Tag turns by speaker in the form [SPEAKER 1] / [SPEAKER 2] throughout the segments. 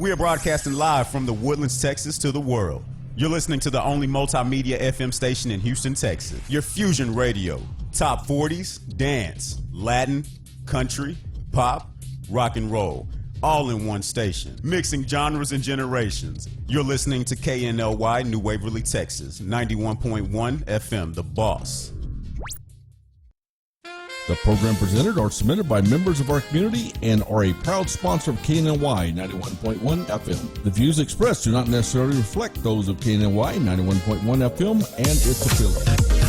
[SPEAKER 1] We are broadcasting live from the Woodlands, Texas to the world. You're listening to the only multimedia FM station in Houston, Texas. Your Fusion Radio. Top 40s, dance, Latin, country, pop, rock and roll. All in one station. Mixing genres and generations. You're listening to KNLY, New Waverly, Texas. 91.1 FM, The Boss.
[SPEAKER 2] The program presented are submitted by members of our community and are a proud sponsor of KNLY 91.1 FM. The views expressed do not necessarily reflect those of KNLY 91.1 FM and its affiliates.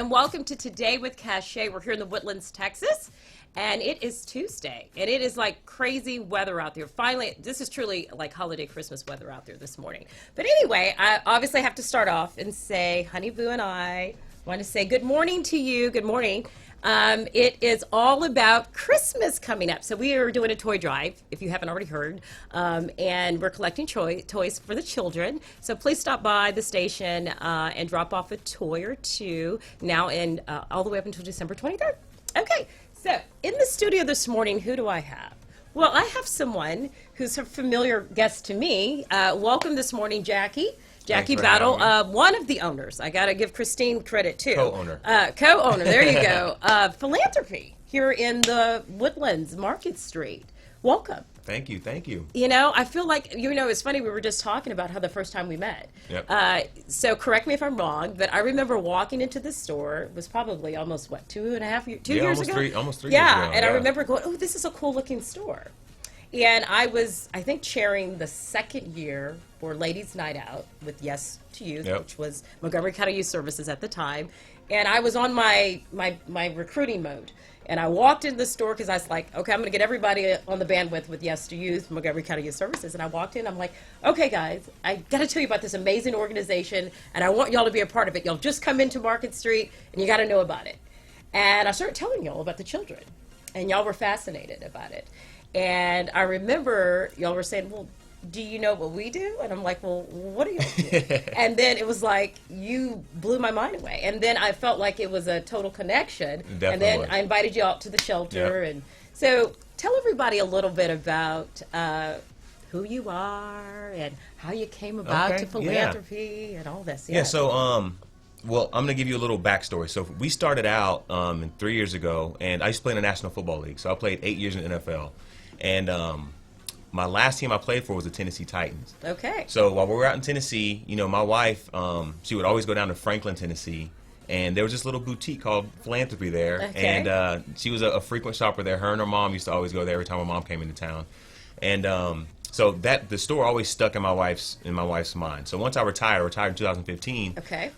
[SPEAKER 3] Welcome to Today with Cachet. We're here in the Woodlands, Texas, and it is Tuesday, and it is like crazy weather out there. Finally, this is truly like holiday Christmas weather out there this morning. But anyway, I obviously have to start off and say, Honey Boo and I want to say good morning to you. Good morning. It is all about Christmas coming up. So we are doing a toy drive, if you haven't already heard, and we're collecting toys for the children. So please stop by the station and drop off a toy or two now and all the way up until December 23rd. Okay, so in the studio this morning, who do I have? Well, I have someone who's a familiar guest to me. Welcome this morning, Jackie. Jackie Battle, one of the owners. I got to give Christine credit, too.
[SPEAKER 4] Co-owner.
[SPEAKER 3] Co-owner, there you go. Philanthropy here in the Woodlands, Market Street. Welcome.
[SPEAKER 4] Thank you, thank you.
[SPEAKER 3] You know, I feel like, you know, it's funny, we were just talking about how the first time we met.
[SPEAKER 4] Yep.
[SPEAKER 3] So correct me if I'm wrong, but I remember walking into the store, it was probably almost, what, 2.5 years, 2 years ago?
[SPEAKER 4] Almost three
[SPEAKER 3] yeah,
[SPEAKER 4] years ago.
[SPEAKER 3] And I remember going, oh, this is a cool looking store. And I was, I think, chairing the second year for Ladies Night Out with Yes to Youth,
[SPEAKER 4] Yep.
[SPEAKER 3] which was Montgomery County Youth Services at the time. And I was on my recruiting mode. And I walked into the store because I was like, okay, I'm going to get everybody on the bandwidth with Yes to Youth, Montgomery County Youth Services. And I walked in, I'm like, okay, guys, I got to tell you about this amazing organization, and I want y'all to be a part of it. Y'all just come into Market Street, and you got to know about it. And I started telling y'all about the children, and y'all were fascinated about it. And I remember y'all were saying, well, do you know what we do? And I'm like, well, what do y'all do? And then it was like, you blew my mind away. And then I felt like it was a total connection.
[SPEAKER 4] Definitely.
[SPEAKER 3] And then I invited you out to the shelter.
[SPEAKER 4] Yep.
[SPEAKER 3] And so tell everybody a little bit about who you are and how you came about to philanthropy and all this.
[SPEAKER 4] Yeah, so, well, I'm going to give you a little backstory. So we started out 3 years ago, and I used to play in the National Football League. So I played 8 years in the NFL. And my last team I played for was the Tennessee Titans.
[SPEAKER 3] Okay.
[SPEAKER 4] So while we were out in Tennessee, you know, my wife, she would always go down to Franklin, Tennessee, and there was this little boutique called Philanthropy there.
[SPEAKER 3] Okay.
[SPEAKER 4] And she was a frequent shopper there. Her and her mom used to always go there every time my mom came into town. And so the store always stuck in my wife's mind. So once I retired in 2015.
[SPEAKER 3] Okay.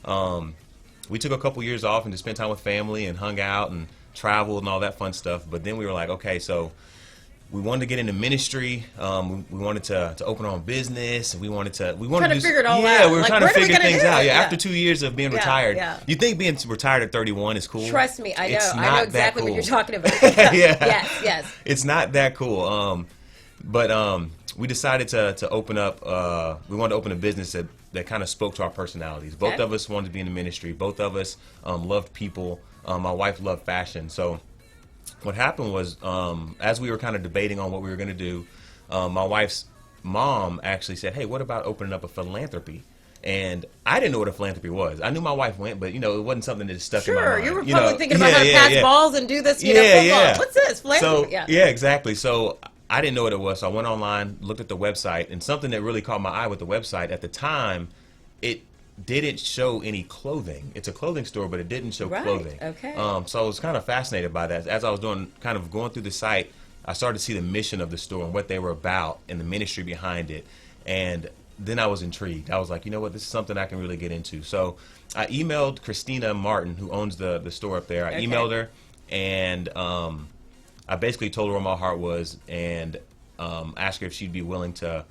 [SPEAKER 4] We took a couple years off and just spent time with family and hung out and traveled and all that fun stuff. But then we were like, okay, so we wanted to get into ministry. We wanted to open our own business, and we wanted to
[SPEAKER 3] figure it all out.
[SPEAKER 4] Yeah, we were
[SPEAKER 3] Like,
[SPEAKER 4] trying to
[SPEAKER 3] what are we
[SPEAKER 4] figure
[SPEAKER 3] gonna
[SPEAKER 4] things
[SPEAKER 3] do?
[SPEAKER 4] out. Yeah,
[SPEAKER 3] Yeah.
[SPEAKER 4] after 2 years of being retired, you think being retired at 31 is cool?
[SPEAKER 3] Trust me, I know.
[SPEAKER 4] It's
[SPEAKER 3] I know
[SPEAKER 4] not
[SPEAKER 3] exactly
[SPEAKER 4] that
[SPEAKER 3] what you're
[SPEAKER 4] cool.
[SPEAKER 3] talking about.
[SPEAKER 4] Yeah.
[SPEAKER 3] Yes.
[SPEAKER 4] It's not that cool. But we decided to open up. We wanted to open a business that kind of spoke to our personalities. Both
[SPEAKER 3] Okay.
[SPEAKER 4] of us wanted to be in the ministry. Both of us loved people. My wife loved fashion. So what happened was, as we were kind of debating on what we were going to do, my wife's mom actually said, hey, what about opening up a philanthropy? And I didn't know what a philanthropy was. I knew my wife went, but, you know, it wasn't something that just stuck in my mind.
[SPEAKER 3] Sure, you were probably thinking about how to pass balls and do this, football. What's this? Philanthropy?
[SPEAKER 4] So, yeah, exactly. So I didn't know what it was. So I went online, looked at the website, and something that really caught my eye with the website at the time, it didn't show any clothing. It's a clothing store, but it didn't show clothing.
[SPEAKER 3] Okay.
[SPEAKER 4] So I was kind of fascinated by that. As I was going through the site, I started to see the mission of the store and what they were about and the ministry behind it. And then I was intrigued. I was like, you know what, this is something I can really get into. So I emailed Christina Martin, who owns the store up there. I emailed her, and I basically told her what my heart was, and asked her if she'd be willing to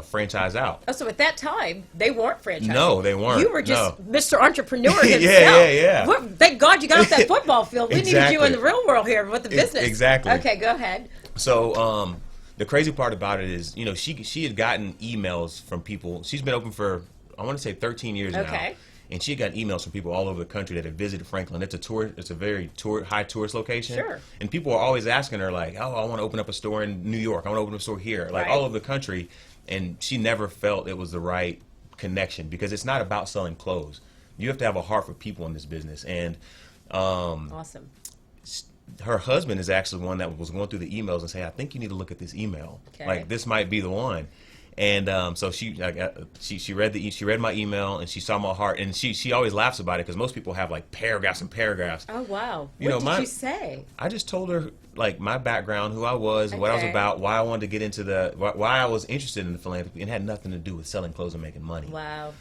[SPEAKER 4] franchise out.
[SPEAKER 3] Oh, so at that time, they weren't franchising.
[SPEAKER 4] No, they weren't.
[SPEAKER 3] You were just
[SPEAKER 4] No.
[SPEAKER 3] Mr. Entrepreneur himself.
[SPEAKER 4] Yeah.
[SPEAKER 3] Well, thank God you got off that football field. We needed you in the real world here with the business.
[SPEAKER 4] Exactly.
[SPEAKER 3] Okay, go ahead.
[SPEAKER 4] So the crazy part about it is, you know, she had gotten emails from people. She's been open for, I want to say 13 years now. And she had gotten emails from people all over the country that had visited Franklin. It's a very high tourist location.
[SPEAKER 3] Sure.
[SPEAKER 4] And people are always asking her, like, oh, I want to open up a store in New York. I want to open up a store here, like all over the country. And she never felt it was the right connection, because it's not about selling clothes. You have to have a heart for people in this business. And
[SPEAKER 3] awesome.
[SPEAKER 4] Her husband is actually one that was going through the emails and saying, I think you need to look at this email.
[SPEAKER 3] Okay.
[SPEAKER 4] Like, this might be the one. And so she read my email, and she saw my heart, and she always laughs about it, because most people have like paragraphs and paragraphs.
[SPEAKER 3] Oh, wow.
[SPEAKER 4] What
[SPEAKER 3] did you say?
[SPEAKER 4] I just told her like my background, who I was, what I was about, why I wanted to get into why I was interested in the philanthropy, and had nothing to do with selling clothes and making money.
[SPEAKER 3] Wow.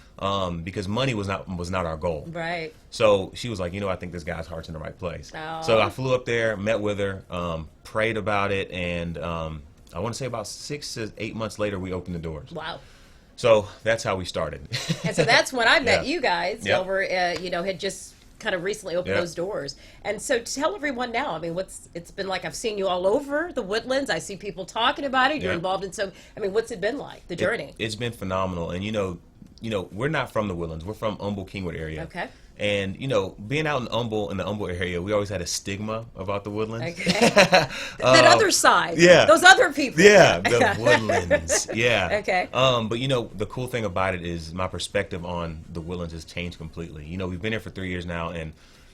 [SPEAKER 4] Because money was not our goal.
[SPEAKER 3] Right.
[SPEAKER 4] So she was like, you know, I think this guy's heart's in the right place.
[SPEAKER 3] Oh.
[SPEAKER 4] So I flew up there, met with her, prayed about it, and I want to say about 6 to 8 months later, we opened the doors.
[SPEAKER 3] Wow.
[SPEAKER 4] So that's how we started.
[SPEAKER 3] And so that's when I met
[SPEAKER 4] Yeah.
[SPEAKER 3] you guys.
[SPEAKER 4] Yep.
[SPEAKER 3] Y'all were, had just kind of recently opened
[SPEAKER 4] Yep.
[SPEAKER 3] those doors. And so tell everyone now, I mean, it's been like, I've seen you all over the Woodlands. I see people talking about it. You're
[SPEAKER 4] Yep.
[SPEAKER 3] involved in what's it been like, the journey?
[SPEAKER 4] It's been phenomenal. And, you know, we're not from the Woodlands. We're from Humble, Kingwood area.
[SPEAKER 3] Okay.
[SPEAKER 4] And, you know, being out in the Humble area, we always had a stigma about the Woodlands.
[SPEAKER 3] Okay. That other side.
[SPEAKER 4] Yeah.
[SPEAKER 3] Those other people.
[SPEAKER 4] Yeah, the Woodlands. Yeah.
[SPEAKER 3] Okay.
[SPEAKER 4] But, you know, the cool thing about it is my perspective on the Woodlands has changed completely. You know, we've been here for 3 years now, and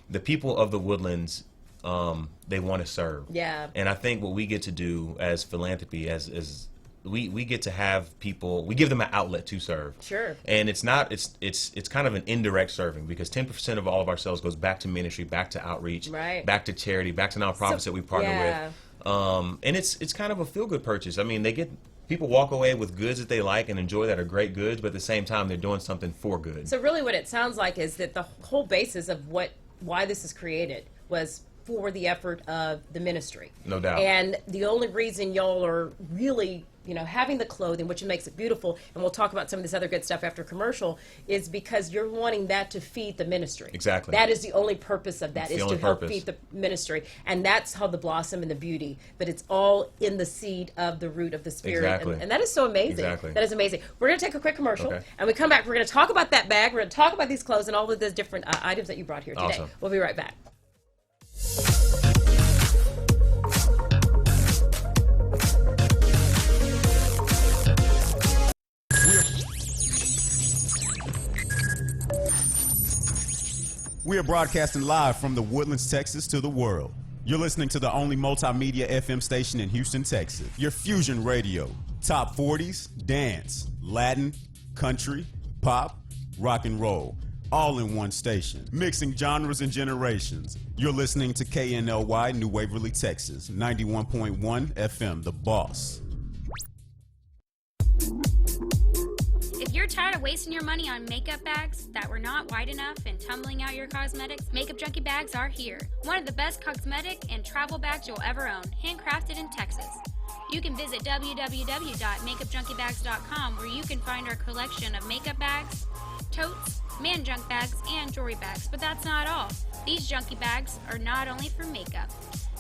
[SPEAKER 4] the people of the Woodlands, they want to serve.
[SPEAKER 3] Yeah.
[SPEAKER 4] And I think what we get to do as philanthropy, as we get to have people, we give them an outlet to serve.
[SPEAKER 3] Sure.
[SPEAKER 4] And it's kind of an indirect serving, because 10% of all of our sales goes back to ministry, back to outreach,
[SPEAKER 3] right.
[SPEAKER 4] back to charity, back to nonprofits that we partner with. And it's kind of a feel-good purchase. I mean, people walk away with goods that they like and enjoy, that are great goods, but at the same time, they're doing something for good.
[SPEAKER 3] So really what it sounds like is that the whole basis of why this is created was for the effort of the ministry.
[SPEAKER 4] No doubt.
[SPEAKER 3] And the only reason y'all are really, having the clothing, which makes it beautiful, and we'll talk about some of this other good stuff after commercial, is because you're wanting that to feed the ministry.
[SPEAKER 4] Exactly.
[SPEAKER 3] That is the only purpose of that,
[SPEAKER 4] It's the
[SPEAKER 3] is to
[SPEAKER 4] only
[SPEAKER 3] help
[SPEAKER 4] purpose.
[SPEAKER 3] feed the ministry. And that's how the blossom and the beauty, but it's all in the seed of the root of the spirit.
[SPEAKER 4] Exactly.
[SPEAKER 3] And that is so amazing.
[SPEAKER 4] Exactly.
[SPEAKER 3] That is amazing. We're going to take a quick commercial,
[SPEAKER 4] Okay.
[SPEAKER 3] and we come back, we're going to talk about that bag, we're going to talk about these clothes and all of the different items that you brought here today.
[SPEAKER 4] Awesome.
[SPEAKER 3] We'll be right back.
[SPEAKER 1] We are broadcasting live from the Woodlands, Texas to the world. You're listening to the only multimedia FM station in Houston, Texas. Your Fusion Radio. Top 40s, dance, Latin, country, pop, rock and roll. All in one station. Mixing genres and generations. You're listening to KNLY, New Waverly, Texas. 91.1 FM, The Boss.
[SPEAKER 5] If you're tired of wasting your money on makeup bags that were not wide enough and tumbling out your cosmetics, Makeup Junkie bags are here. One of the best cosmetic and travel bags you'll ever own, handcrafted in Texas. You can visit www.makeupjunkiebags.com, where you can find our collection of makeup bags, totes, man junk bags, and jewelry bags. But that's not all. These junkie bags are not only for makeup.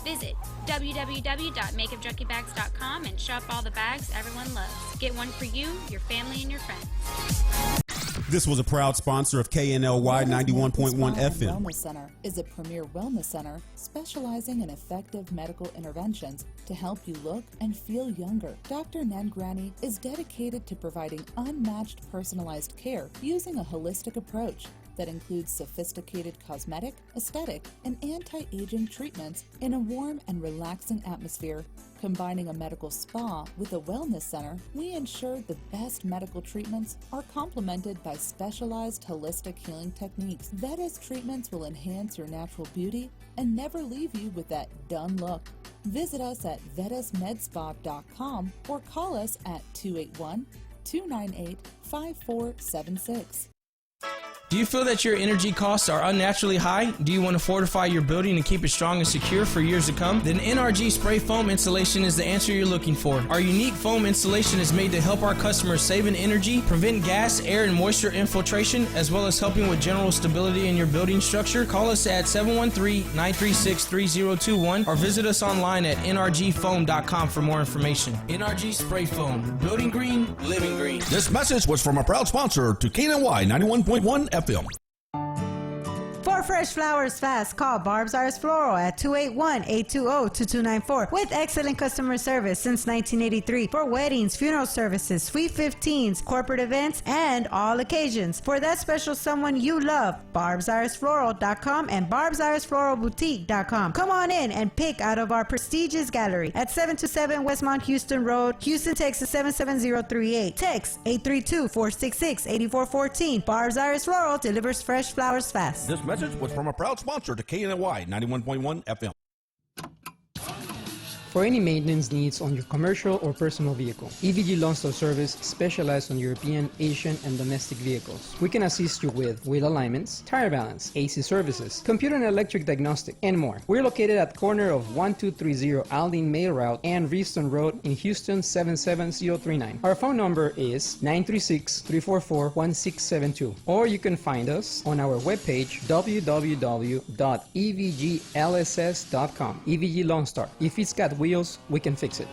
[SPEAKER 5] Visit www.makeupjunkiebags.com and shop all the bags everyone loves. Get one for you, your family, and your friends.
[SPEAKER 1] This was a proud sponsor of KNLY 91.1 FM.
[SPEAKER 6] Wellness Center is a premier wellness center specializing in effective medical interventions to help you look and feel younger. Dr. Nangrani is dedicated to providing unmatched personalized care using a holistic approach that includes sophisticated cosmetic, aesthetic, and anti-aging treatments in a warm and relaxing atmosphere. Combining a medical spa with a wellness center, we ensure the best medical treatments are complemented by specialized holistic healing techniques. Veda's treatments will enhance your natural beauty and never leave you with that done look. Visit us at vedasmedspa.com or call us at 298 5476.
[SPEAKER 7] Do you feel that your energy costs are unnaturally high? Do you want to fortify your building and keep it strong and secure for years to come? Then NRG Spray Foam Installation is the answer you're looking for. Our unique foam installation is made to help our customers save in energy, prevent gas, air, and moisture infiltration, as well as helping with general stability in your building structure. Call us at 713-936-3021 or visit us online at nrgfoam.com for more information. NRG Spray Foam. Building green, living green.
[SPEAKER 2] This message was from a proud sponsor to KNLY 91.1 FM.
[SPEAKER 8] For fresh flowers fast, call Barb's Iris Floral at 281-820-2294 with excellent customer service since 1983 for weddings, funeral services, sweet 15s, corporate events, and all occasions. For that special someone you love, barbsirisfloral.com and barbsirisfloralboutique.com. Come on in and pick out of our prestigious gallery at 727 Westmont Houston Road, Houston, Texas 77038. Text 832-466-8414. Barb's Iris Floral delivers fresh flowers fast.
[SPEAKER 2] This message was from a proud sponsor to KNLY 91.1 FM.
[SPEAKER 9] For any maintenance needs on your commercial or personal vehicle, EVG Lawn Store Service specializes on European, Asian, and domestic vehicles. We can assist you with wheel alignments, tire balance, AC services, computer and electric diagnostic, and more. We're located at the corner of 1230 Aldine Mail Route and Reeston Road in Houston 77039. Our phone number is 936-344-1672, or you can find us on our webpage www.evglss.com. EVG Lawn Star. If it's got wheels, we can fix it.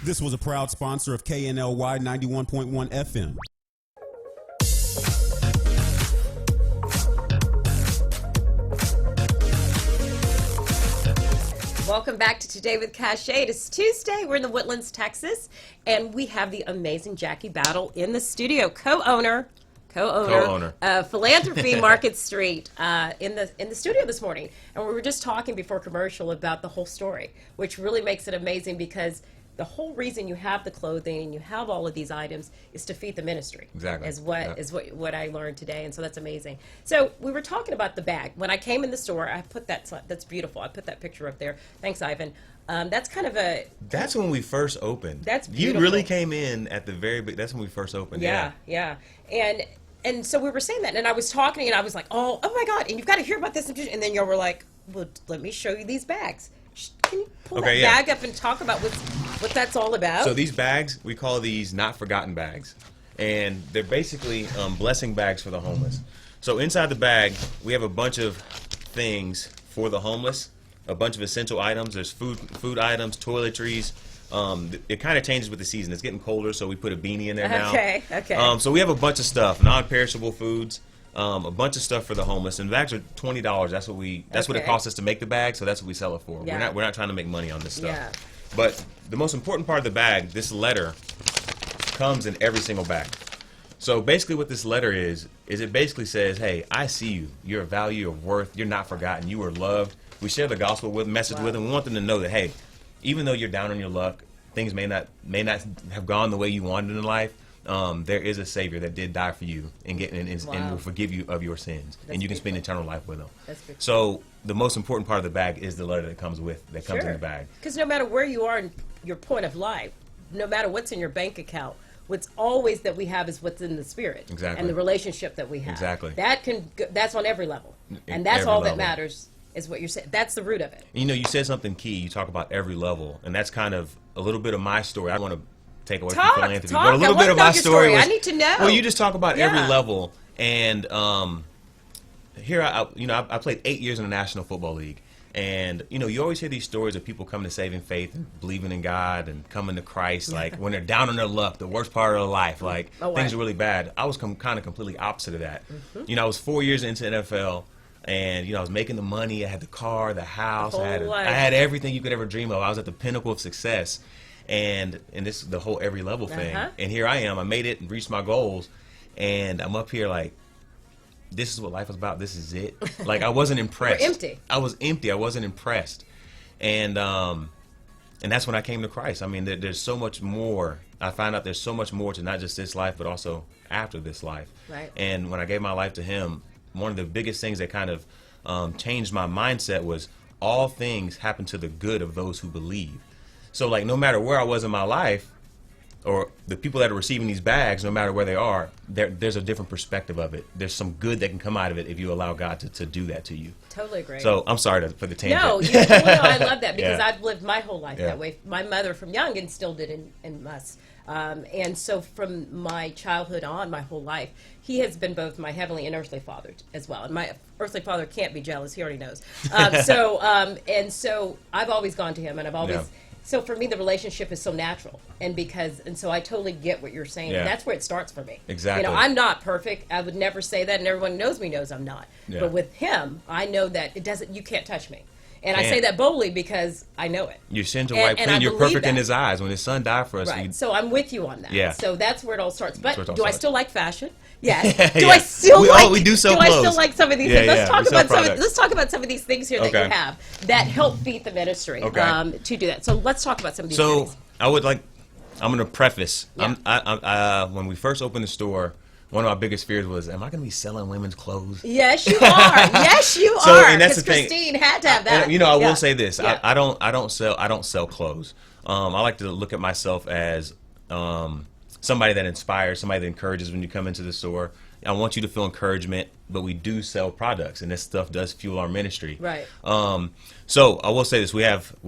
[SPEAKER 1] This was a proud sponsor of KNLY 91.1 FM.
[SPEAKER 3] Welcome back to Today with Cachet. It is Tuesday. We're in the Woodlands, Texas, and we have the amazing Jackie Battle in the studio, co-owner of Philanthropy Market Street in the studio this morning. And we were just talking before commercial about the whole story, which really makes it amazing because the whole reason you have the clothing and you have all of these items is to feed the ministry.
[SPEAKER 4] Exactly.
[SPEAKER 3] Is what I learned today, and so that's amazing. So we were talking about the bag. When I came in the store, I put that's beautiful. I put that picture up there. Thanks, Ivan. That's kind of a.
[SPEAKER 4] That's when we first opened.
[SPEAKER 3] That's beautiful.
[SPEAKER 4] You really came in at the very big. That's when we first opened.
[SPEAKER 3] Yeah. And so we were saying that, and I was talking, and I was like, oh my God, and you've got to hear about this. And then you were like, well, let me show you these bags. Can you pull that bag up and talk about what that's all about?
[SPEAKER 4] So these bags, we call these not forgotten bags. And they're basically blessing bags for the homeless. So inside the bag, we have a bunch of things for the homeless, a bunch of essential items. There's food items, toiletries. It kind of changes with the season. It's getting colder, so we put a beanie in there now.
[SPEAKER 3] Okay.
[SPEAKER 4] So we have a bunch of stuff, non-perishable foods, a bunch of stuff for the homeless, and the bags are $20. That's what it costs us to make the bag, so that's what we sell it for.
[SPEAKER 3] Yeah.
[SPEAKER 4] We're not trying to make money on this stuff.
[SPEAKER 3] Yeah.
[SPEAKER 4] But the most important part of the bag, this letter, comes in every single bag. So basically what this letter is it basically says, hey, I see you. You're of value, you're worth, you're not forgotten, you are loved. We share the gospel message with them. We want them to know that, hey, even though you're down on your luck, things may not have gone the way you wanted in life, there is a Savior that did die for you and will forgive you of your sins. And you can spend eternal life with him. So the most important part of the bag is the letter that comes in the bag.
[SPEAKER 3] Because no matter where you are in your point of life, no matter what's in your bank account, what's always that we have is what's in the spirit.
[SPEAKER 4] Exactly.
[SPEAKER 3] And the relationship that we have.
[SPEAKER 4] Exactly.
[SPEAKER 3] That's on every level. And that's all that matters. Is what you're saying. That's the root of it.
[SPEAKER 4] You know, you said something key. You talk about every level, and that's kind of a little bit of my story. I want to take away from philanthropy, but a little bit of my story was,
[SPEAKER 3] I need to know.
[SPEAKER 4] Well, you just talk about every level, and here I played 8 years in the National Football League, and you always hear these stories of people coming to saving faith and believing in God and coming to Christ, like when they're down on their luck, the worst part of their life, like things are really bad. I was kind of completely opposite of that. Mm-hmm. I was 4 years into NFL. And I was making the money. I had the car, the house. I had everything you could ever dream of. I was at the pinnacle of success, and this is the whole every level thing. And here I am. I made it and reached my goals, and I'm up here like, this is what life is about. This is it. Like I wasn't impressed.
[SPEAKER 3] You were empty.
[SPEAKER 4] I was empty. I wasn't impressed, and that's when I came to Christ. I mean, there's so much more. I find out there's so much more to not just this life, but also after this life.
[SPEAKER 3] Right.
[SPEAKER 4] And when I gave my life to Him, one of the biggest things that kind of changed my mindset was all things happen to the good of those who believe. So like no matter where I was in my life, or the people that are receiving these bags, no matter where they are, there's a different perspective of it. There's some good that can come out of it if you allow God to do that to you.
[SPEAKER 3] Totally agree.
[SPEAKER 4] So I'm sorry for the tangent.
[SPEAKER 3] No, I love that because
[SPEAKER 4] Yeah.
[SPEAKER 3] I've lived my whole life
[SPEAKER 4] Yeah.
[SPEAKER 3] that way. My mother from young instilled it in us. And so from my childhood on, my whole life, he has been both my heavenly and earthly father as well. And my earthly father can't be jealous. He already knows. And so I've always gone to him, and I've always...
[SPEAKER 4] Yeah.
[SPEAKER 3] So for me, the relationship is so natural, and so I totally get what you're saying.
[SPEAKER 4] Yeah.
[SPEAKER 3] And that's where it starts for me.
[SPEAKER 4] Exactly.
[SPEAKER 3] You know, I'm not perfect. I would never say that, and everyone knows me knows I'm not.
[SPEAKER 4] Yeah.
[SPEAKER 3] But with him, I know that it doesn't. You can't touch me, and I say
[SPEAKER 4] Can't.
[SPEAKER 3] that boldly because I know it.
[SPEAKER 4] Your sins are
[SPEAKER 3] And-
[SPEAKER 4] white
[SPEAKER 3] and
[SPEAKER 4] clean.
[SPEAKER 3] I
[SPEAKER 4] You're
[SPEAKER 3] believe
[SPEAKER 4] perfect in
[SPEAKER 3] that.
[SPEAKER 4] His eyes. When His Son died for us,
[SPEAKER 3] Right. So I'm with you on that.
[SPEAKER 4] Yeah.
[SPEAKER 3] So that's where it all starts. But
[SPEAKER 4] where it all
[SPEAKER 3] do I
[SPEAKER 4] starts.
[SPEAKER 3] still like fashion? Yes.
[SPEAKER 4] Yeah.
[SPEAKER 3] Do I still
[SPEAKER 4] We do sell
[SPEAKER 3] I still
[SPEAKER 4] clothes.
[SPEAKER 3] like some of these
[SPEAKER 4] Yeah,
[SPEAKER 3] things?
[SPEAKER 4] yeah, we sell products.
[SPEAKER 3] Let's talk about some of these things here that
[SPEAKER 4] Okay.
[SPEAKER 3] you have that help feed the ministry
[SPEAKER 4] Okay.
[SPEAKER 3] to do that. So let's talk about some of these
[SPEAKER 4] So
[SPEAKER 3] things.
[SPEAKER 4] I would like. I'm going to preface.
[SPEAKER 3] Yeah.
[SPEAKER 4] When we first opened the store, one of my biggest fears was, am I going to be selling women's clothes?
[SPEAKER 3] Yes, you are. Yes, you
[SPEAKER 4] So,
[SPEAKER 3] are.
[SPEAKER 4] and that's
[SPEAKER 3] Because
[SPEAKER 4] the thing.
[SPEAKER 3] Christine had to have that.
[SPEAKER 4] And, I
[SPEAKER 3] Yeah.
[SPEAKER 4] will say this:
[SPEAKER 3] Yeah.
[SPEAKER 4] I don't sell clothes. I like to look at myself as somebody that inspires, somebody that encourages when you come into the store. I want you to feel encouragement, but we do sell products, and this stuff does fuel our ministry.
[SPEAKER 3] Right.
[SPEAKER 4] So I will say this: we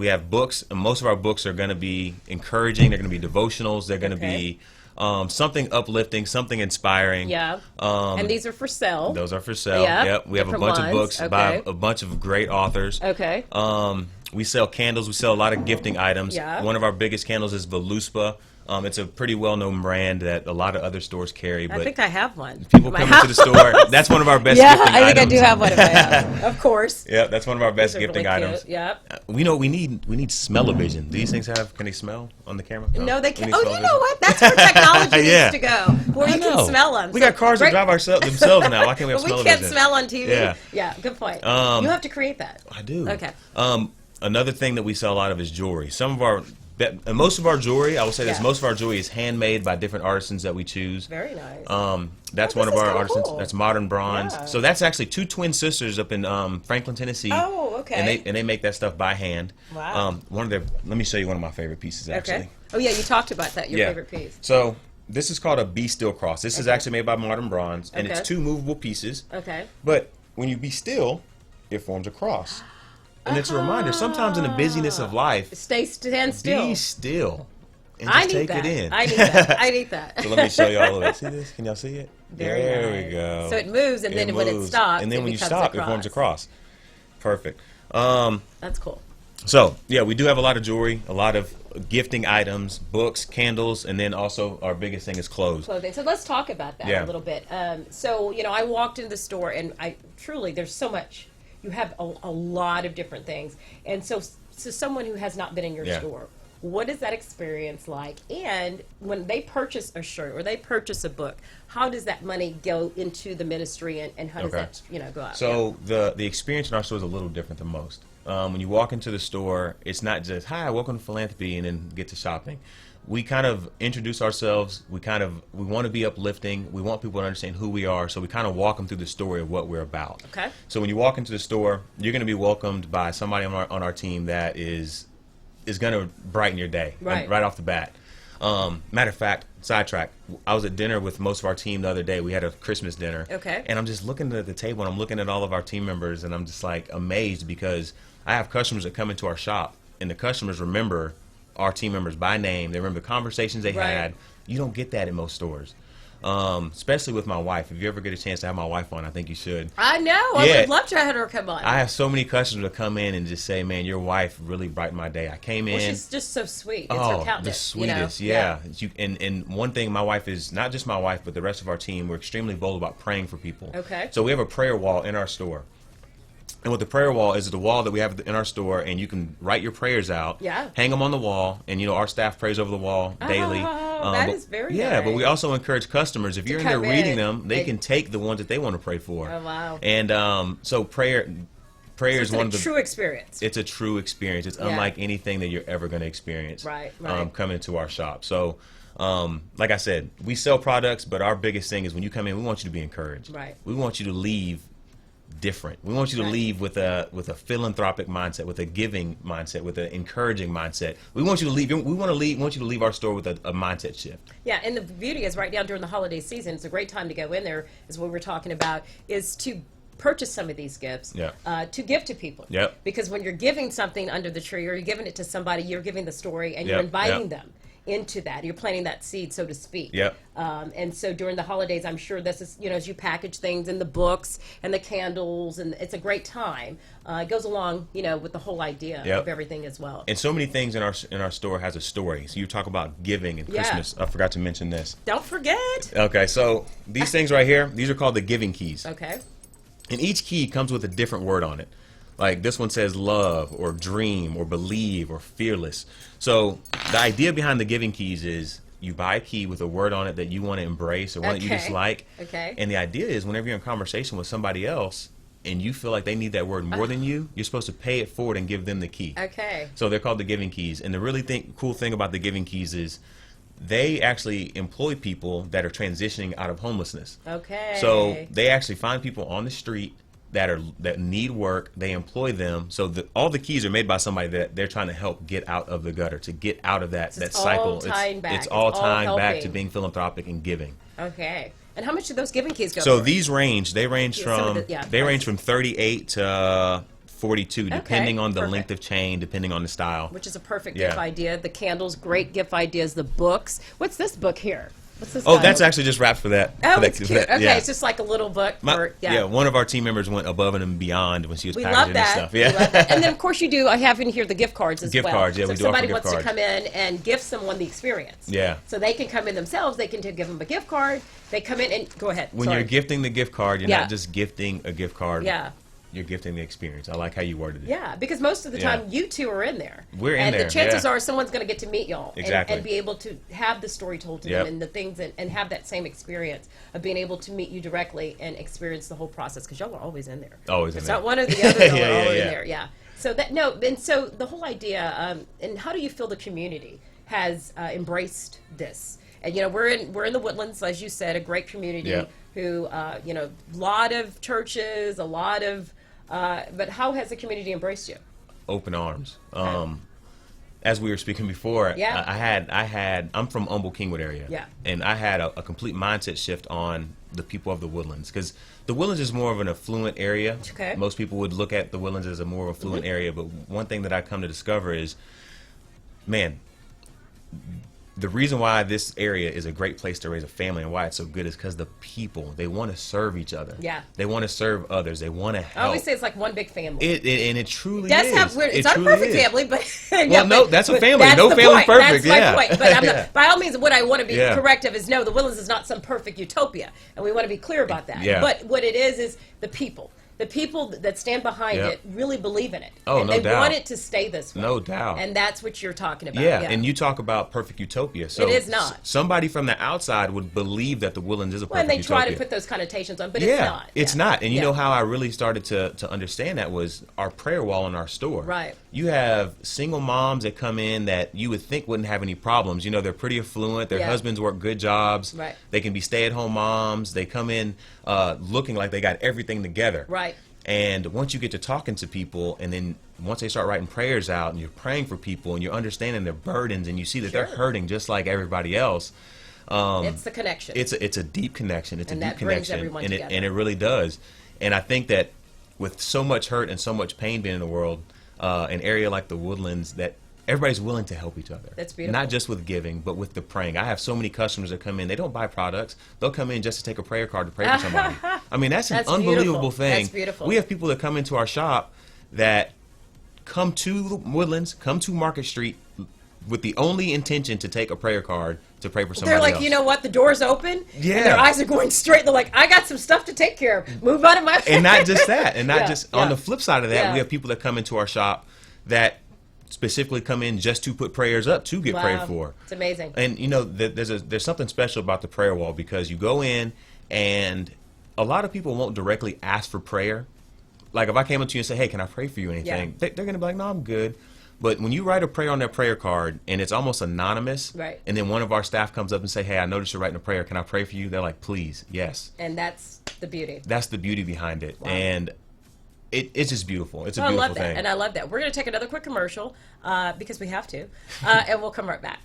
[SPEAKER 4] have books, and most of our books are going to be encouraging. They're going to be devotionals. They're going to
[SPEAKER 3] Okay.
[SPEAKER 4] be something uplifting, something inspiring.
[SPEAKER 3] Yeah. And these are for sale.
[SPEAKER 4] Those are for sale.
[SPEAKER 3] Yeah,
[SPEAKER 4] Yep. We have a
[SPEAKER 3] different
[SPEAKER 4] bunch
[SPEAKER 3] ones.
[SPEAKER 4] of books by
[SPEAKER 3] Okay.
[SPEAKER 4] a bunch of great authors.
[SPEAKER 3] Okay.
[SPEAKER 4] We sell candles. We sell a lot of gifting items.
[SPEAKER 3] Yeah.
[SPEAKER 4] One of our biggest candles is Voluspa. It's a pretty well-known brand that a lot of other stores carry. But
[SPEAKER 3] I think I have one.
[SPEAKER 4] people
[SPEAKER 3] in my
[SPEAKER 4] come into the
[SPEAKER 3] house.
[SPEAKER 4] store. That's one of our best
[SPEAKER 3] Yeah,
[SPEAKER 4] gifting
[SPEAKER 3] I think
[SPEAKER 4] items.
[SPEAKER 3] I do have one in my house. Of course.
[SPEAKER 4] Yeah, that's one of our best
[SPEAKER 3] Those are
[SPEAKER 4] gifting
[SPEAKER 3] really
[SPEAKER 4] items.
[SPEAKER 3] cute. Yep.
[SPEAKER 4] We know we need smell-o-vision. Do these things can they smell on the camera?
[SPEAKER 3] No, they
[SPEAKER 4] We
[SPEAKER 3] can't.
[SPEAKER 4] need
[SPEAKER 3] Oh, you
[SPEAKER 4] smell-o-vision.
[SPEAKER 3] know what? That's where technology
[SPEAKER 4] Yeah.
[SPEAKER 3] needs to go, where you
[SPEAKER 4] I know.
[SPEAKER 3] can smell them.
[SPEAKER 4] We got cars that drive themselves now. Why can't we have
[SPEAKER 3] But we
[SPEAKER 4] smell-o-vision?
[SPEAKER 3] can't smell on TV.
[SPEAKER 4] Yeah.
[SPEAKER 3] Yeah, good point. You have to create that.
[SPEAKER 4] I do.
[SPEAKER 3] Okay.
[SPEAKER 4] Another thing that we sell a lot of is jewelry. Most of our jewelry, I will say this,
[SPEAKER 3] Yeah.
[SPEAKER 4] most of our jewelry is handmade by different artisans that we choose.
[SPEAKER 3] Very nice.
[SPEAKER 4] That's
[SPEAKER 3] Oh,
[SPEAKER 4] one of
[SPEAKER 3] this is
[SPEAKER 4] our
[SPEAKER 3] kinda
[SPEAKER 4] artisans.
[SPEAKER 3] cool.
[SPEAKER 4] That's Modern Bronze.
[SPEAKER 3] Yeah.
[SPEAKER 4] So that's actually two twin sisters up in Franklin, Tennessee.
[SPEAKER 3] Oh, okay.
[SPEAKER 4] And they make that stuff by hand.
[SPEAKER 3] Wow.
[SPEAKER 4] Let me show you one of my favorite pieces actually.
[SPEAKER 3] Okay. Oh, yeah, you talked about that, your
[SPEAKER 4] Yeah.
[SPEAKER 3] favorite piece.
[SPEAKER 4] So this is called a Be Still cross. This is
[SPEAKER 3] Okay.
[SPEAKER 4] actually made by Modern Bronze, and
[SPEAKER 3] Okay.
[SPEAKER 4] it's two movable pieces.
[SPEAKER 3] Okay.
[SPEAKER 4] But when you be still, it forms a cross. And it's a reminder, sometimes in the busyness of life,
[SPEAKER 3] Stand still.
[SPEAKER 4] be still and
[SPEAKER 3] I
[SPEAKER 4] just
[SPEAKER 3] need
[SPEAKER 4] take
[SPEAKER 3] that.
[SPEAKER 4] it in.
[SPEAKER 3] I need that. I need that.
[SPEAKER 4] So let me show y'all a little bit. See this? Can y'all see it?
[SPEAKER 3] Very
[SPEAKER 4] there
[SPEAKER 3] nice.
[SPEAKER 4] we go.
[SPEAKER 3] So it moves, and then when it
[SPEAKER 4] moves.
[SPEAKER 3] stops,
[SPEAKER 4] and then
[SPEAKER 3] it
[SPEAKER 4] when you
[SPEAKER 3] becomes
[SPEAKER 4] stop,
[SPEAKER 3] a
[SPEAKER 4] it forms a
[SPEAKER 3] cross.
[SPEAKER 4] cross. Perfect.
[SPEAKER 3] That's cool.
[SPEAKER 4] So yeah, we do have a lot of jewelry, a lot of gifting items, books, candles, and then also our biggest thing is clothes.
[SPEAKER 3] Clothing. So let's talk about that a
[SPEAKER 4] Yeah.
[SPEAKER 3] little bit. So, I walked into the store, and I truly, there's so much. You have a lot of different things. And so someone who has not been in your
[SPEAKER 4] Yeah.
[SPEAKER 3] store, what is that experience like? And when they purchase a shirt or they purchase a book, how does that money go into the ministry, and how does
[SPEAKER 4] Okay.
[SPEAKER 3] that, go out?
[SPEAKER 4] So the experience in our store is a little different than most. When you walk into the store, it's not just, hi, welcome to philanthropy, and then get to shopping. We kind of introduce ourselves. We want to be uplifting. We want people to understand who we are. So we kind of walk them through the story of what we're about.
[SPEAKER 3] Okay.
[SPEAKER 4] So when you walk into the store, you're going to be welcomed by somebody on our team that is going to brighten your day right off the bat. Matter of fact, sidetrack, I was at dinner with most of our team the other day. We had a Christmas dinner.
[SPEAKER 3] Okay.
[SPEAKER 4] And I'm just looking at the table, and I'm looking at all of our team members, and I'm just like amazed because I have customers that come into our shop, and the customers remember our team members by name. They remember the conversations they
[SPEAKER 3] Right.
[SPEAKER 4] had. You don't get that in most stores. Especially with my wife. If you ever get a chance to have my wife on, I think you should.
[SPEAKER 3] I know. I
[SPEAKER 4] Yeah.
[SPEAKER 3] would love to have her come on.
[SPEAKER 4] I have so many customers that come in and just say, man, your wife really brightened my day. I came in.
[SPEAKER 3] Well, she's just so sweet. And
[SPEAKER 4] Oh,
[SPEAKER 3] so countless,
[SPEAKER 4] the sweetest, yeah. And one thing, my wife is, not just my wife, but the rest of our team, we're extremely bold about praying for people.
[SPEAKER 3] Okay.
[SPEAKER 4] So we have a prayer wall in our store. And what the prayer wall is the wall that we have in our store, and you can write your prayers out,
[SPEAKER 3] Yeah.
[SPEAKER 4] hang them on the wall, and our staff prays over the wall daily.
[SPEAKER 3] That is very
[SPEAKER 4] Yeah, but
[SPEAKER 3] nice.
[SPEAKER 4] we also encourage customers, if you're in there
[SPEAKER 3] come
[SPEAKER 4] reading
[SPEAKER 3] in.
[SPEAKER 4] them, they can take the ones that they want to pray for.
[SPEAKER 3] Oh, wow.
[SPEAKER 4] And so prayer is
[SPEAKER 3] It's
[SPEAKER 4] one
[SPEAKER 3] a
[SPEAKER 4] of the
[SPEAKER 3] true experience.
[SPEAKER 4] It's a true experience. It's
[SPEAKER 3] Yeah.
[SPEAKER 4] unlike anything that you're ever going to experience.
[SPEAKER 3] Right.
[SPEAKER 4] Coming into our shop. So, like I said, we sell products, but our biggest thing is when you come in, we want you to be encouraged.
[SPEAKER 3] Right.
[SPEAKER 4] We want you to leave different. We want you to leave with a philanthropic mindset, with a giving mindset, with an encouraging mindset. We want you to leave. We want you to leave our store with a mindset shift.
[SPEAKER 3] Yeah, and the beauty is right now during the holiday season, it's a great time to go in there, is what we're talking about, is to purchase some of these gifts to give to people.
[SPEAKER 4] Yep.
[SPEAKER 3] Because when you're giving something under the tree or you're giving it to somebody, you're giving the story and you're inviting them into that. You're planting that seed, so to speak.
[SPEAKER 4] Yep.
[SPEAKER 3] And so during the holidays, I'm sure this is, as you package things in the books and the candles, and it's a great time. It goes along, with the whole idea of everything as well.
[SPEAKER 4] And so many things in our store has a story. So you talk about giving and Christmas. I forgot to mention this.
[SPEAKER 3] Don't forget.
[SPEAKER 4] Okay, so these things right here, these are called the giving keys.
[SPEAKER 3] Okay.
[SPEAKER 4] And each key comes with a different word on it. Like this one says love or dream or believe or fearless. So the idea behind the giving keys is you buy a key with a word on it that you want to embrace or one that you just like.
[SPEAKER 3] Okay.
[SPEAKER 4] And the idea is whenever you're in conversation with somebody else and you feel like they need that word more than you, you're supposed to pay it forward and give them the key.
[SPEAKER 3] Okay.
[SPEAKER 4] So they're called the giving keys. And the really cool thing about the giving keys is they actually employ people that are transitioning out of homelessness.
[SPEAKER 3] Okay.
[SPEAKER 4] So they actually find people on the street that need work. They employ them. So all the keys are made by somebody that they're trying to help get out of the gutter, to get out of that cycle. It's all tying back to being philanthropic and giving.
[SPEAKER 3] Okay. And how much do those giving keys go
[SPEAKER 4] So
[SPEAKER 3] for?
[SPEAKER 4] these range from 38 to 42, depending on the length of chain, depending on the style.
[SPEAKER 3] Which is a perfect gift idea. The candles, great gift ideas. The books. What's this book here? What's this?
[SPEAKER 4] Oh, that's actually just wrapped for that.
[SPEAKER 3] Oh, it's cute. Okay,
[SPEAKER 4] yeah.
[SPEAKER 3] it's just like a little book.
[SPEAKER 4] One of our team members went above and beyond when she was
[SPEAKER 3] we
[SPEAKER 4] packaging
[SPEAKER 3] love that.
[SPEAKER 4] this stuff. Yeah.
[SPEAKER 3] We love that. And then, of course, you do. I have in here the gift cards as
[SPEAKER 4] gift
[SPEAKER 3] well.
[SPEAKER 4] Cards, yeah,
[SPEAKER 3] so
[SPEAKER 4] we
[SPEAKER 3] if
[SPEAKER 4] do offer
[SPEAKER 3] somebody
[SPEAKER 4] gift
[SPEAKER 3] wants
[SPEAKER 4] cards.
[SPEAKER 3] to come in and give someone the experience.
[SPEAKER 4] Yeah.
[SPEAKER 3] So they can come in themselves. They can give them a gift card. They come in and go ahead.
[SPEAKER 4] When you're gifting the gift card, you're
[SPEAKER 3] Yeah.
[SPEAKER 4] not just gifting a gift card.
[SPEAKER 3] Yeah.
[SPEAKER 4] You're gifting the experience. I like how you worded it.
[SPEAKER 3] Yeah, because most of the time you two are in there.
[SPEAKER 4] We're in
[SPEAKER 3] and
[SPEAKER 4] there.
[SPEAKER 3] And the chances
[SPEAKER 4] yeah.
[SPEAKER 3] are someone's going to get to meet y'all
[SPEAKER 4] Exactly.
[SPEAKER 3] and be able to have the story told to them and the things and have that same experience of being able to meet you directly and experience the whole process, because y'all are always in there.
[SPEAKER 4] Always in
[SPEAKER 3] it's
[SPEAKER 4] there.
[SPEAKER 3] It's not one or the other. Y'all
[SPEAKER 4] Yeah,
[SPEAKER 3] are all
[SPEAKER 4] yeah,
[SPEAKER 3] in there. Yeah. So so the whole idea, and how do you feel the community has embraced this? And we're in the Woodlands, as you said, a great community who lot of churches, a lot of. But how has the community embraced you?
[SPEAKER 4] Open arms. As we were speaking before, I'm from Humble Kingwood area.
[SPEAKER 3] Yeah.
[SPEAKER 4] And I had a complete mindset shift on the people of the Woodlands, because the Woodlands is more of an affluent area.
[SPEAKER 3] Okay.
[SPEAKER 4] Most people would look at the Woodlands as a more affluent area, but one thing that I come to discover is, man, the reason why this area is a great place to raise a family and why it's so good is because the people, they want to serve each other.
[SPEAKER 3] Yeah.
[SPEAKER 4] They want to serve others. They want to help.
[SPEAKER 3] I always say it's like one big family.
[SPEAKER 4] And it truly
[SPEAKER 3] That's
[SPEAKER 4] is.
[SPEAKER 3] It's not a perfect family, but
[SPEAKER 4] well, no, that's a family. No family's perfect.
[SPEAKER 3] That's my point. But by all means, what I want to be correct of is no, the Woodlands is not some perfect utopia, and we want to be clear about that.
[SPEAKER 4] Yeah.
[SPEAKER 3] But what it is the people. The people that stand behind it really believe in it.
[SPEAKER 4] Oh,
[SPEAKER 3] and
[SPEAKER 4] no
[SPEAKER 3] they
[SPEAKER 4] doubt.
[SPEAKER 3] want it to stay this way.
[SPEAKER 4] No doubt.
[SPEAKER 3] And that's what you're talking about.
[SPEAKER 4] Yeah, and you talk about perfect utopia. So
[SPEAKER 3] it is not.
[SPEAKER 4] Somebody from the outside would believe that the Woodlands is a perfect
[SPEAKER 3] utopia.
[SPEAKER 4] utopia.
[SPEAKER 3] And they try to put those connotations on, but it's not.
[SPEAKER 4] It's not. And you know how I really started to understand that was our prayer wall in our store.
[SPEAKER 3] Right.
[SPEAKER 4] You have single moms that come in that you would think wouldn't have any problems. They're pretty affluent. Their husbands work good jobs.
[SPEAKER 3] Right.
[SPEAKER 4] They can be stay-at-home moms. They come in looking like they got everything together.
[SPEAKER 3] Right.
[SPEAKER 4] And once you get to talking to people, and then once they start writing prayers out and you're praying for people and you're understanding their burdens and you see that they're hurting just like everybody else.
[SPEAKER 3] It's the connection.
[SPEAKER 4] It's a deep connection. It's
[SPEAKER 3] and
[SPEAKER 4] a deep connection.
[SPEAKER 3] Everyone
[SPEAKER 4] and
[SPEAKER 3] together.
[SPEAKER 4] it really does. And I think that with so much hurt and so much pain being in the world, an area like the Woodlands, that everybody's willing to help each other.
[SPEAKER 3] That's beautiful.
[SPEAKER 4] Not just with giving, but with the praying. I have so many customers that come in. They don't buy products. They'll come in just to take a prayer card to pray for somebody. I mean, that's an unbelievable thing.
[SPEAKER 3] That's beautiful.
[SPEAKER 4] We have people that come into our shop that come to the Woodlands, come to Market Street with the only intention to take a prayer card to pray for somebody
[SPEAKER 3] They're like,
[SPEAKER 4] else.
[SPEAKER 3] you know what? The door's open.
[SPEAKER 4] Yeah.
[SPEAKER 3] And their eyes are going straight. They're like, I got some stuff to take care of. Move out of my face.
[SPEAKER 4] And not just that. And not just on
[SPEAKER 3] yeah.
[SPEAKER 4] the flip side of that,
[SPEAKER 3] Yeah.
[SPEAKER 4] we have people that come into our shop that specifically come in just to put prayers up to get prayed for.
[SPEAKER 3] It's amazing.
[SPEAKER 4] And there's something special about the prayer wall, because you go in and a lot of people won't directly ask for prayer. Like if I came up to you and say, hey, can I pray for you or anything? They're going to be like, no, I'm good. But when you write a prayer on their prayer card and it's almost anonymous,
[SPEAKER 3] right.
[SPEAKER 4] and then one of our staff comes up and say, hey, I noticed you're writing a prayer. Can I pray for you? They're like, please, yes.
[SPEAKER 3] And that's the beauty.
[SPEAKER 4] That's the beauty behind it.
[SPEAKER 3] Wow.
[SPEAKER 4] And it's just beautiful. It's a
[SPEAKER 3] I
[SPEAKER 4] beautiful
[SPEAKER 3] love that,
[SPEAKER 4] thing.
[SPEAKER 3] and I love that. We're going to take another quick commercial because we have to, and we'll come right back.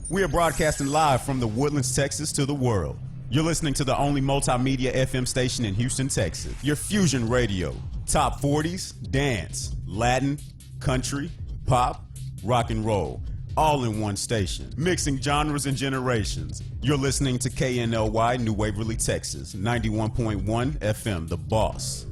[SPEAKER 1] We are broadcasting live from the Woodlands, Texas to the world. You're listening to the only multimedia FM station in Houston, Texas. Your fusion radio. Top 40s, dance, Latin, country, pop, rock and roll. All in one station. Mixing genres and generations. You're listening to KNLY, New Waverly, Texas. 91.1 FM, The Boss.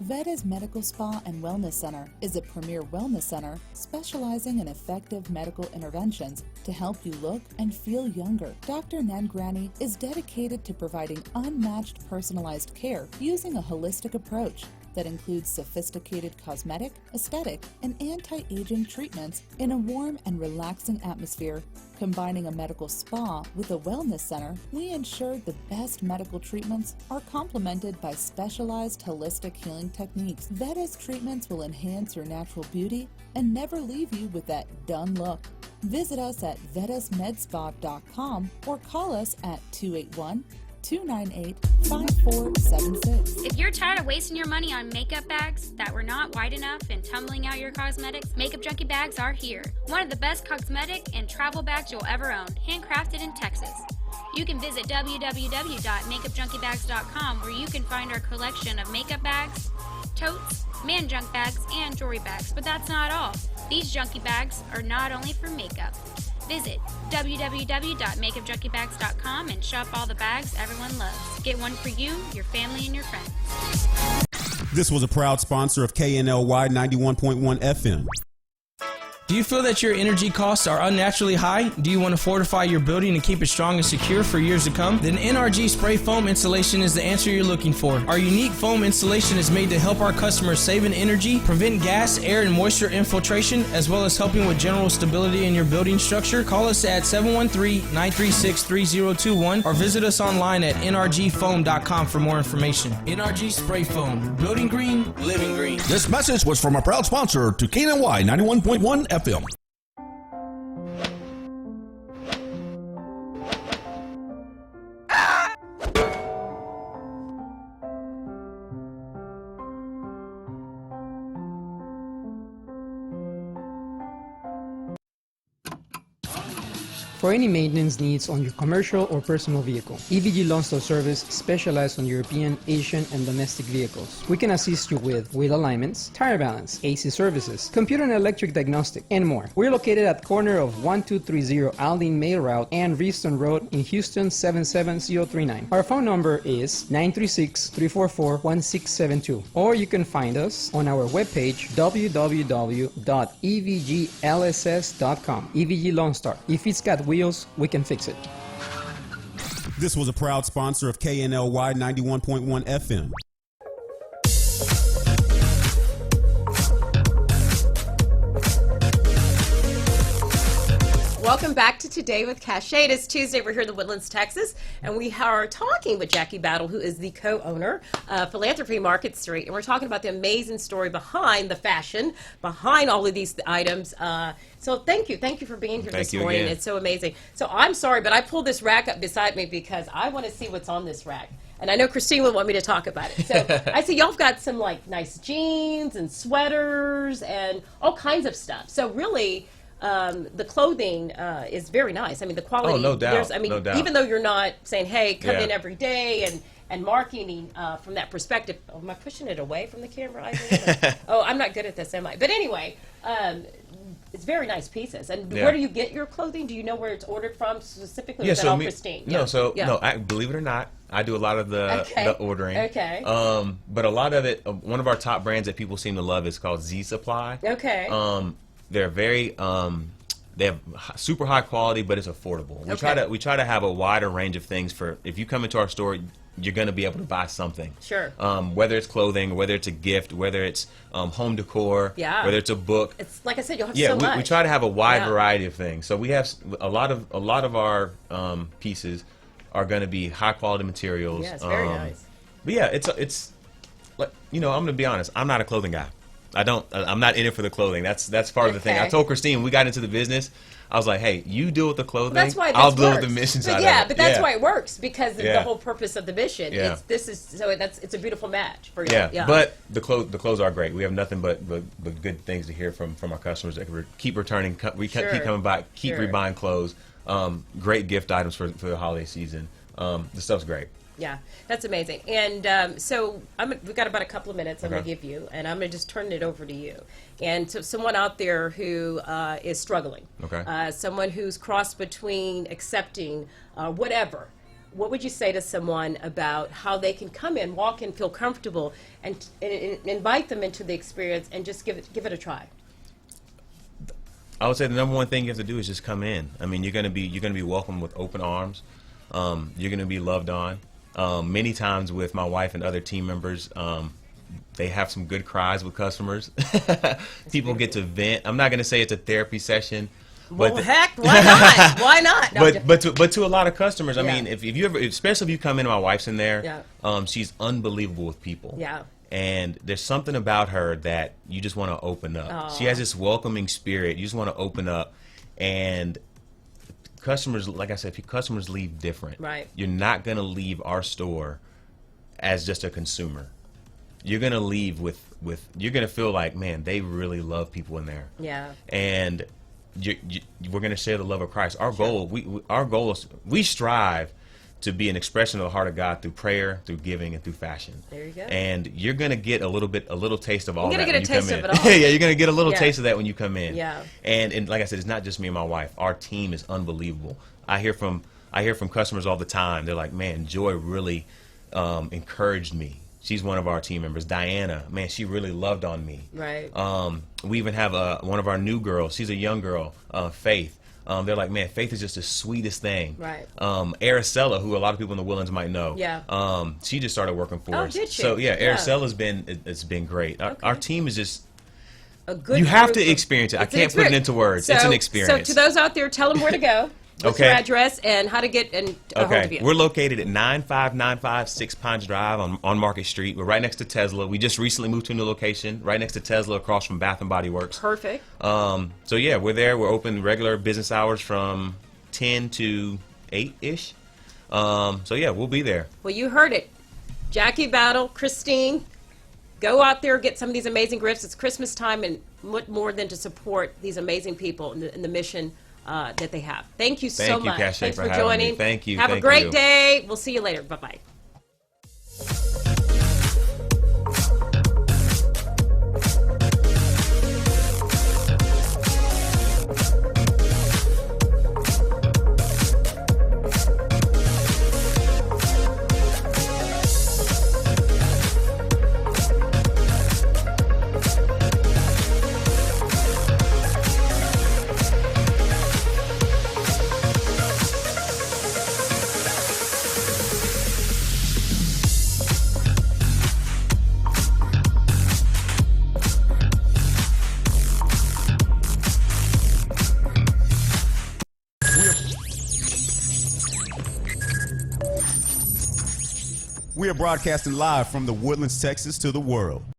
[SPEAKER 6] Veda's Medical Spa and Wellness Center is a premier wellness center specializing in effective medical interventions to help you look and feel younger. Dr. Nangrani is dedicated to providing unmatched personalized care using a holistic approach that includes sophisticated cosmetic, aesthetic, and anti-aging treatments in a warm and relaxing atmosphere. Combining a medical spa with a wellness center, we ensure the best medical treatments are complemented by specialized holistic healing techniques. Veda's treatments will enhance your natural beauty and never leave you with that done look. Visit us at vedasmedspa.com or call us at 281-298-5476.
[SPEAKER 5] If you're tired of wasting your money on makeup bags that were not wide enough and tumbling out your cosmetics, Makeup Junkie bags are here. One of the best cosmetic and travel bags you'll ever own, handcrafted in Texas. You can visit www.makeupjunkiebags.com where you can find our collection of makeup bags, totes, man junk bags, and jewelry bags. But that's not all. These junkie bags are not only for makeup. Visit www.makeupjunkiebags.com and shop all the bags everyone loves. Get one for you, your family, and your friends.
[SPEAKER 1] This was a proud sponsor of KNLY 91.1 FM.
[SPEAKER 7] Do you feel that your energy costs are unnaturally high? Do you want to fortify your building and keep it strong and secure for years to come? Then NRG Spray Foam Insulation is the answer you're looking for. Our unique foam insulation is made to help our customers save in energy, prevent gas, air, and moisture infiltration, as well as helping with general stability in your building structure. Call us at 713-936-3021 or visit us online at nrgfoam.com for more information. NRG Spray Foam. Building green, living green.
[SPEAKER 2] This message was from a proud sponsor to KNLY 91.1 FM.
[SPEAKER 9] For any maintenance needs on your commercial or personal vehicle, EVG Lawn Store Service specializes on European, Asian, and domestic vehicles. We can assist you with wheel alignments, tire balance, AC services, computer and electric diagnostic, and more. We're located at corner of 1230 Aldine Mail Route and Reeston Road in Houston 77039. Our phone number is 936-344-1672, or you can find us on our webpage www.evglss.com. EVG Lawn Star. If it's got wheels, we can fix it.
[SPEAKER 1] This was a proud sponsor of KNLY 91.1 FM.
[SPEAKER 3] Welcome back to Today with Cachet. It is Tuesday. We're here in the Woodlands, Texas, and we are talking with Jackie Battle, who is the co-owner of Philanthropy Market Street, and we're talking about the amazing story behind the fashion, behind all of these items. So thank you for being here this morning.
[SPEAKER 4] Again.
[SPEAKER 3] It's so amazing. So I'm sorry, but I pulled this rack up beside me because I want to see what's on this rack. And I know Christine would want me to talk about it. So I see y'all have got some like nice jeans and sweaters and all kinds of stuff. So really, the clothing is very nice. I mean, the quality.
[SPEAKER 4] Oh, no doubt.
[SPEAKER 3] No doubt. Even though you're not saying, hey, come in every day and marketing from that perspective. Oh, am I pushing it away from the camera? Oh, I'm not good at this, am I? But anyway, it's very nice pieces. And where do you get your clothing? Do you know where it's ordered from specifically? Is that all Christine?
[SPEAKER 4] No, believe it or not, I do a lot of the ordering.
[SPEAKER 3] Okay.
[SPEAKER 4] But a lot of it, one of our top brands that people seem to love is called Z Supply.
[SPEAKER 3] Okay.
[SPEAKER 4] They're very they have super high quality, but it's affordable. We try to have a wider range of things for if you come into our store, you're going to be able to buy something.
[SPEAKER 3] Sure.
[SPEAKER 4] Whether it's clothing, whether it's a gift, whether it's home decor, whether it's a book.
[SPEAKER 3] It's like I said, you'll have so much.
[SPEAKER 4] We try to have a wide variety of things. So we have a lot of our pieces are going to be high quality materials.
[SPEAKER 3] Yeah, it's very nice.
[SPEAKER 4] But yeah, I'm going to be honest. I'm not a clothing guy. I'm not in it for the clothing. That's part of the thing. I told Christine when we got into the business, I was like, hey, you deal with the clothing.
[SPEAKER 3] That's why
[SPEAKER 4] I'll deal with the mission side of it.
[SPEAKER 3] But that's why it works, because the whole purpose of the mission.
[SPEAKER 4] Yeah.
[SPEAKER 3] It's a beautiful match for you.
[SPEAKER 4] Yeah. But the clothes are great. We have nothing but good things to hear from our customers. That keep returning. We keep coming back. Keep rebuying clothes. Great gift items for the holiday season. The stuff's great.
[SPEAKER 3] Yeah, that's amazing. And so we've got about a couple of minutes I'm going to give you, and I'm going to just turn it over to you. And to someone out there who is struggling, someone who's crossed between accepting whatever, what would you say to someone about how they can come in, walk in, feel comfortable, and invite them into the experience and just give it a try?
[SPEAKER 4] I would say the number one thing you have to do is just come in. I mean, you're going to be welcomed with open arms. You're going to be loved on. Many times with my wife and other team members, they have some good cries with customers. People get to vent. I'm not going to say it's a therapy session.
[SPEAKER 3] Well, heck, why not? Why not? No,
[SPEAKER 4] but to a lot of customers, I mean, if you ever, especially if you come in, my wife's in there. She's unbelievable with people.
[SPEAKER 3] Yeah.
[SPEAKER 4] And there's something about her that you just want to open up. Aww. She has this welcoming spirit. You just want to open up, and customers, like I said, customers leave different.
[SPEAKER 3] Right.
[SPEAKER 4] You're not going to leave our store as just a consumer. You're going to leave with you're going to feel like, man, they really love people in there.
[SPEAKER 3] Yeah.
[SPEAKER 4] And we're going to share the love of Christ. Our goal is we strive to be an expression of the heart of God through prayer, through giving, and through fashion.
[SPEAKER 3] There you go.
[SPEAKER 4] And you're going to get a little taste of all that
[SPEAKER 3] when you come in.
[SPEAKER 4] You're going to get a taste
[SPEAKER 3] of it all.
[SPEAKER 4] Yeah, you're going to get a little taste of that when you come in.
[SPEAKER 3] Yeah.
[SPEAKER 4] And like I said, it's not just me and my wife. Our team is unbelievable. I hear from customers all the time. They're like, man, Joy really encouraged me. She's one of our team members. Diana, man, she really loved on me.
[SPEAKER 3] Right.
[SPEAKER 4] We even have one of our new girls. She's a young girl, Faith. They're like, man, Faith is just the sweetest thing.
[SPEAKER 3] Right.
[SPEAKER 4] Araceli, who a lot of people in the Woodlands might know.
[SPEAKER 3] Yeah.
[SPEAKER 4] She just started working for us.
[SPEAKER 3] Did she?
[SPEAKER 4] So yeah, Araceli's been great. Our team is just
[SPEAKER 3] a good.
[SPEAKER 4] You have to experience it. I can't put it into words. It's an experience.
[SPEAKER 3] So to those out there, tell them where to go. What's your address and how to get a hold of you?
[SPEAKER 4] We're located at 9595 Six Pines Drive on Market Street. We're right next to Tesla. We just recently moved to a new location, right next to Tesla, across from Bath and Body Works.
[SPEAKER 3] Perfect.
[SPEAKER 4] So yeah, we're there. We're open regular business hours from 10 to 8-ish. So yeah, we'll be there.
[SPEAKER 3] Well, you heard it. Jackie Battle, Christine, go out there, get some of these amazing gifts. It's Christmas time, and what more than to support these amazing people in the mission that they have. Thank you so much.
[SPEAKER 4] Thanks
[SPEAKER 3] for joining.
[SPEAKER 4] Me. Thank you.
[SPEAKER 3] Have a great day. We'll see you later. Bye-bye.
[SPEAKER 1] We are broadcasting live from the Woodlands, Texas to the world.